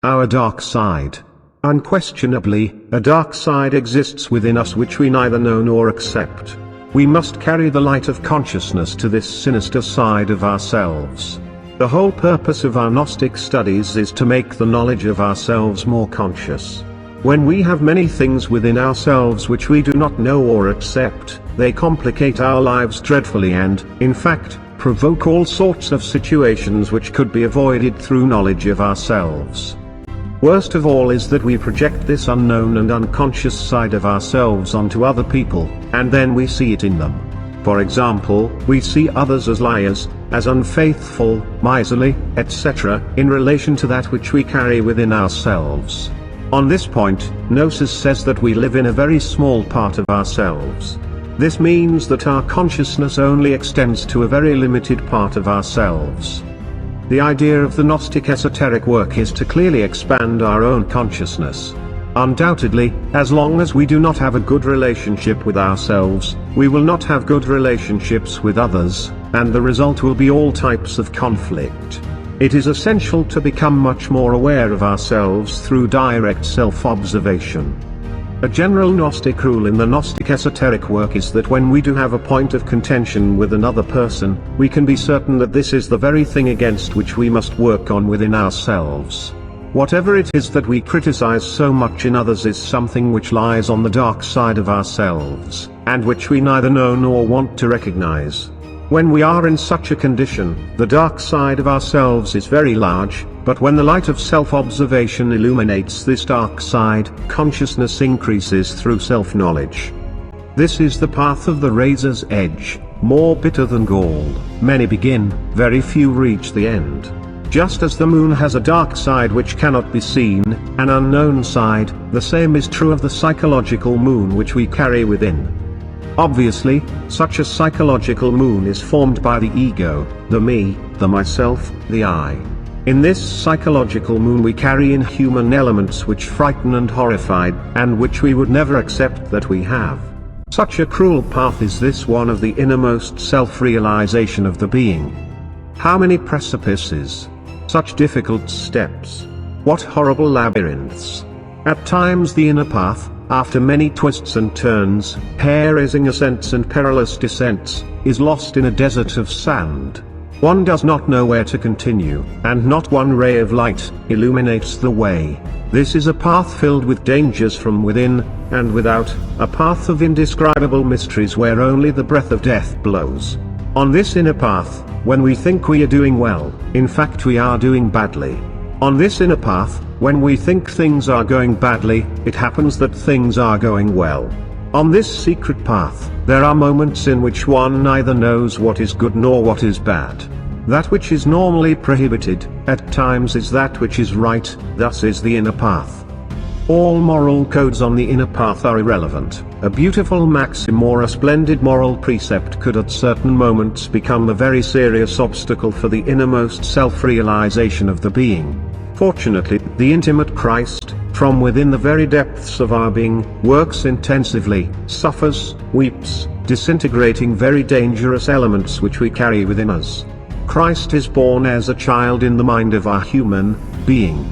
Our dark side. Unquestionably, a dark side exists within us which we neither know nor accept. We must carry the light of consciousness to this sinister side of ourselves. The whole purpose of our Gnostic studies is to make the knowledge of ourselves more conscious. When we have many things within ourselves which we do not know or accept, they complicate our lives dreadfully and, in fact, provoke all sorts of situations which could be avoided through knowledge of ourselves. Worst of all is that we project this unknown and unconscious side of ourselves onto other people, and then we see it in them. For example, we see others as liars, as unfaithful, miserly, etc., in relation to that which we carry within ourselves. On this point, Gnosis says that we live in a very small part of ourselves. This means that our consciousness only extends to a very limited part of ourselves. The idea of the Gnostic esoteric work is to clearly expand our own consciousness. Undoubtedly, as long as we do not have a good relationship with ourselves, we will not have good relationships with others, and the result will be all types of conflict. It is essential to become much more aware of ourselves through direct self-observation. A general Gnostic rule in the Gnostic esoteric work is that when we do have a point of contention with another person, we can be certain that this is the very thing against which we must work on within ourselves. Whatever it is that we criticize so much in others is something which lies on the dark side of ourselves, and which we neither know nor want to recognize. When we are in such a condition, the dark side of ourselves is very large, but when the light of self-observation illuminates this dark side, consciousness increases through self-knowledge. This is the path of the razor's edge, more bitter than gall. Many begin, very few reach the end. Just as the moon has a dark side which cannot be seen, an unknown side, the same is true of the psychological moon which we carry within. Obviously, such a psychological moon is formed by the ego, the me, the myself, the I. In this psychological moon we carry in human elements which frighten and horrify, and which we would never accept that we have. Such a cruel path is this one of the innermost self-realization of the being. How many precipices! Such difficult steps! What horrible labyrinths! At times the inner path, after many twists and turns, hair-raising ascents and perilous descents, is lost in a desert of sand. One does not know where to continue, and not one ray of light illuminates the way. This is a path filled with dangers from within and without, a path of indescribable mysteries where only the breath of death blows. On this inner path, when we think we are doing well, in fact we are doing badly. On this inner path, when we think things are going badly, it happens that things are going well. On this secret path, there are moments in which one neither knows what is good nor what is bad. That which is normally prohibited, at times is that which is right, thus is the inner path. All moral codes on the inner path are irrelevant. A beautiful maxim or a splendid moral precept could at certain moments become a very serious obstacle for the innermost self-realization of the being. Fortunately, the intimate Christ, from within the very depths of our being, works intensively, suffers, weeps, disintegrating very dangerous elements which we carry within us. Christ is born as a child in the mind of our human being.